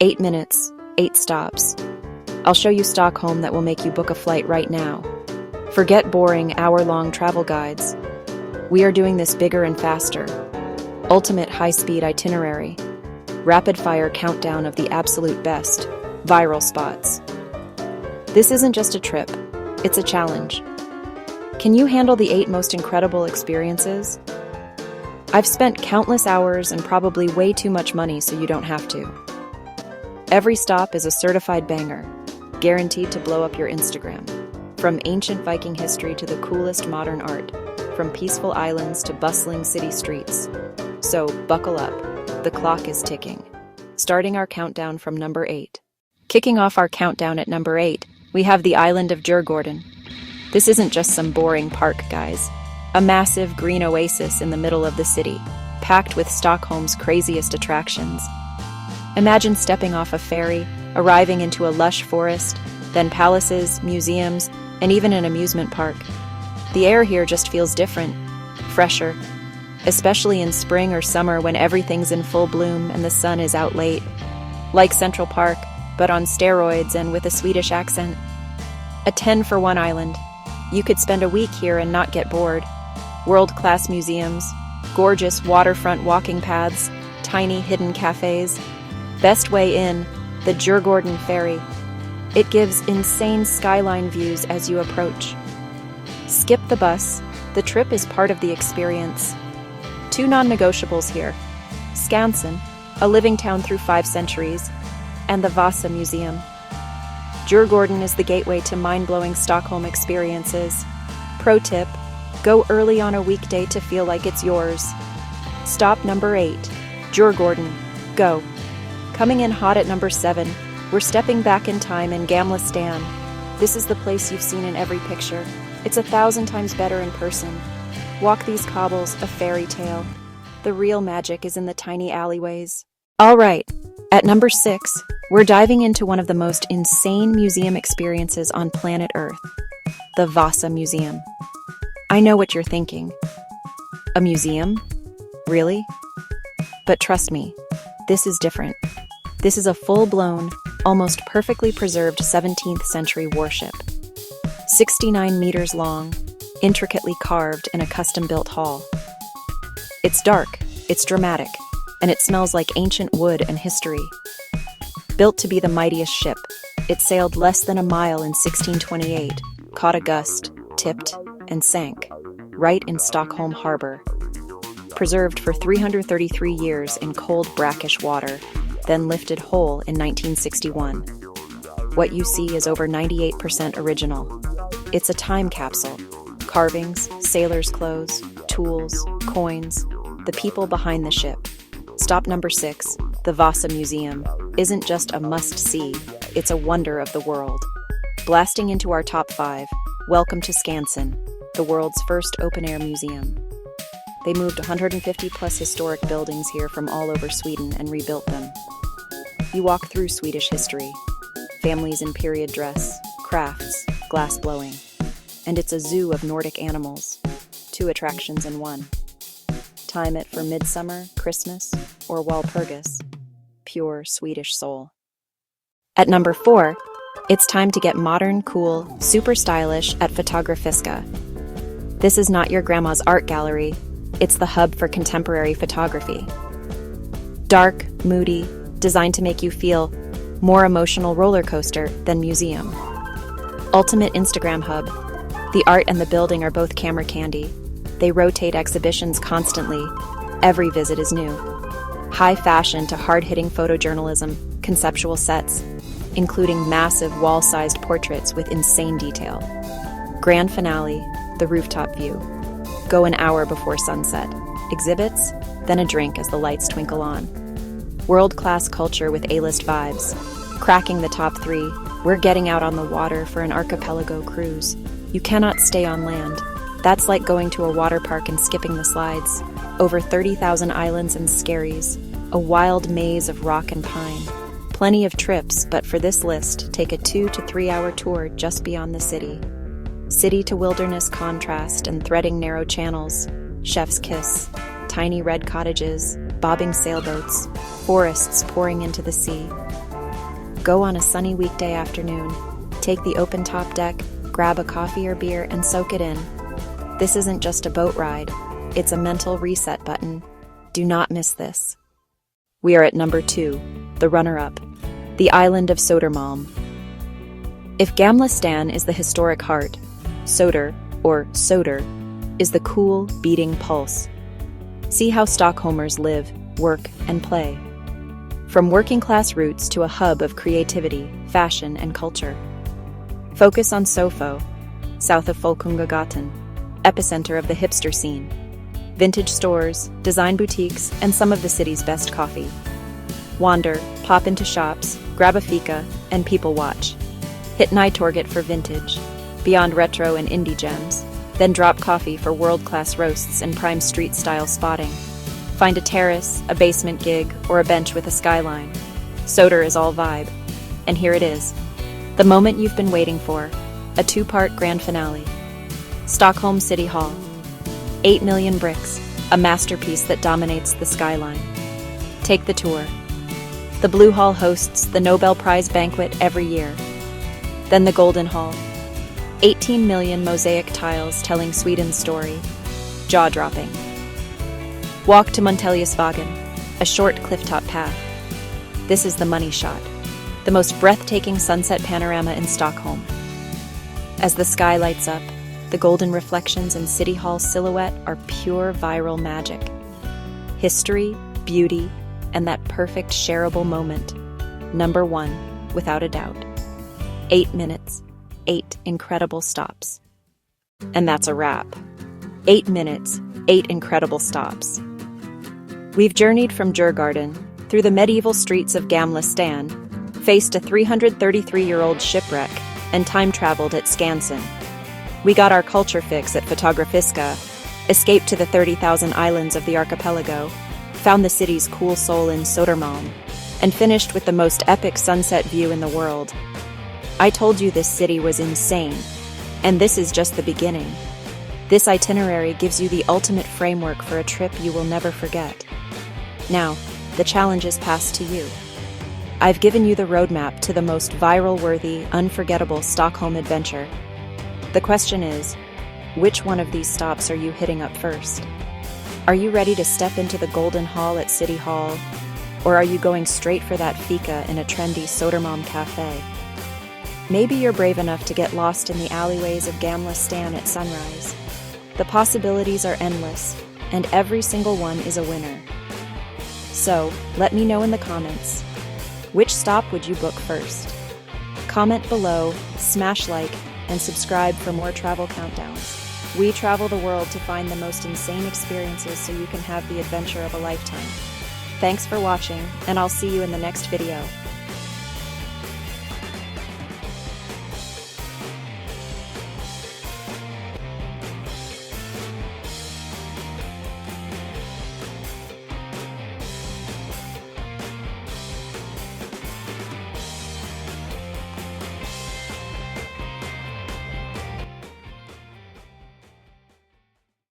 8 minutes, 8 stops. I'll show you Stockholm that will make you book a flight right now. Forget boring, hour-long travel guides. We are doing this bigger and faster. Ultimate high-speed itinerary. Rapid-fire countdown of the absolute best. Viral spots. This isn't just a trip, it's a challenge. Can you handle the 8 most incredible experiences? I've spent countless hours and probably way too much money so you don't have to. Every stop is a certified banger, guaranteed to blow up your Instagram. From ancient Viking history to the coolest modern art, from peaceful islands to bustling city streets. So, buckle up. The clock is ticking. Starting our countdown from number 8. Kicking off our countdown at number 8, we have the island of Djurgården. This isn't just some boring park, guys. A massive green oasis in the middle of the city, packed with Stockholm's craziest attractions. Imagine stepping off a ferry, arriving into a lush forest, then palaces, museums, and even an amusement park. The air here just feels different, fresher, especially in spring or summer when everything's in full bloom and the sun is out late. Like Central Park, but on steroids and with a Swedish accent. A 10-for-1 island. You could spend a week here and not get bored. World-class museums, gorgeous waterfront walking paths, tiny hidden cafes. Best way in, the Djurgården ferry. It gives insane skyline views as you approach. Skip the bus. The trip is part of the experience. 2 non-negotiables here. Skansen, a living town through 5 centuries, and the Vasa Museum. Djurgården is the gateway to mind-blowing Stockholm experiences. Pro tip, go early on a weekday to feel like it's yours. Stop number 8, Djurgården, go. Coming in hot at number 7, we're stepping back in time in Gamla Stan. This is the place you've seen in every picture. It's 1,000 times better in person. Walk these cobbles, a fairy tale. The real magic is in the tiny alleyways. All right, at number 6, we're diving into one of the most insane museum experiences on planet Earth, the Vasa Museum. I know what you're thinking. A museum? Really? But trust me, this is different. This is a full-blown, almost perfectly preserved 17th century warship. 69 meters long, intricately carved in a custom-built hall. It's dark, it's dramatic, and it smells like ancient wood and history. Built to be the mightiest ship, it sailed less than a mile in 1628, caught a gust, tipped, and sank, right in Stockholm harbor. Preserved for 333 years in cold, brackish water, then lifted whole in 1961. What you see is over 98% original. It's a time capsule. Carvings, sailors' clothes, tools, coins, the people behind the ship. Stop number 6, the Vasa Museum, isn't just a must-see, it's a wonder of the world. Blasting into our top 5, welcome to Skansen, the world's first open-air museum. They moved 150-plus historic buildings here from all over Sweden and rebuilt them. You walk through Swedish history, families in period dress, crafts, glass blowing, and it's a zoo of Nordic animals, 2 attractions in one. Time it for midsummer, Christmas, or Walpurgis, pure Swedish soul. At number 4, it's time to get modern, cool, super stylish at Fotografiska. This is not your grandma's art gallery, it's the hub for contemporary photography. Dark, moody, designed to make you feel more emotional roller coaster than museum. Ultimate Instagram hub. The art and the building are both camera candy. They rotate exhibitions constantly. Every visit is new. High fashion to hard-hitting photojournalism, conceptual sets, including massive wall-sized portraits with insane detail. Grand finale, the rooftop view. Go an hour before sunset. Exhibits, then a drink as the lights twinkle on. World-class culture with A-list vibes. Cracking the top 3, we're getting out on the water for an Archipelago cruise. You cannot stay on land. That's like going to a water park and skipping the slides. Over 30,000 islands and skerries. A wild maze of rock and pine. Plenty of trips, but for this list, take a 2 to 3 hour tour just beyond the city. City to wilderness contrast and threading narrow channels. Chef's kiss. tiny red cottages, bobbing sailboats, forests pouring into the sea. Go on a sunny weekday afternoon, take the open top deck, grab a coffee or beer, and soak it in. This isn't just a boat ride, it's a mental reset button. Do not miss this. We are at number 2, the runner-up, the island of Södermalm. If Gamla Stan is the historic heart, Söder, or Söder, is the cool, beating pulse. See how Stockholmers live, work, and play. From working-class roots to a hub of creativity, fashion, and culture. Focus on Sofo, south of Folkungagatan, epicenter of the hipster scene. Vintage stores, design boutiques, and some of the city's best coffee. Wander, pop into shops, grab a fika, and people watch. Hit Nytorget for vintage, beyond retro and indie gems, then drop coffee for world-class roasts and prime street-style spotting. Find a terrace, a basement gig, or a bench with a skyline. Söder is all vibe. And here it is. The moment you've been waiting for. A 2-part grand finale. Stockholm City Hall. 8 million bricks, a masterpiece that dominates the skyline. Take the tour. The Blue Hall hosts the Nobel Prize banquet every year. Then the Golden Hall. 18 million mosaic tiles telling Sweden's story. Jaw-dropping. Walk to Monteliusvägen, a short clifftop path. This is the money shot, the most breathtaking sunset panorama in Stockholm. As the sky lights up, the golden reflections in City Hall's silhouette are pure viral magic. History, beauty, and that perfect shareable moment. Number 1, without a doubt. 8 minutes, 8 incredible stops. And that's a wrap. 8 minutes, 8 incredible stops. We've journeyed from Djurgården, through the medieval streets of Gamla Stan, faced a 333-year-old shipwreck, and time-traveled at Skansen. We got our culture fix at Fotografiska, escaped to the 30,000 islands of the Archipelago, found the city's cool soul in Södermalm, and finished with the most epic sunset view in the world. I told you this city was insane, and this is just the beginning. This itinerary gives you the ultimate framework for a trip you will never forget. Now, the challenge is passed to you. I've given you the roadmap to the most viral-worthy, unforgettable Stockholm adventure. The question is, which one of these stops are you hitting up first? Are you ready to step into the Golden Hall at City Hall? Or are you going straight for that fika in a trendy Södermalm cafe? Maybe you're brave enough to get lost in the alleyways of Gamla Stan at sunrise. The possibilities are endless, and every single one is a winner. So, let me know in the comments. Which stop would you book first? Comment below, smash like, and subscribe for more travel countdowns. We travel the world to find the most insane experiences so you can have the adventure of a lifetime. Thanks for watching, and I'll see you in the next video.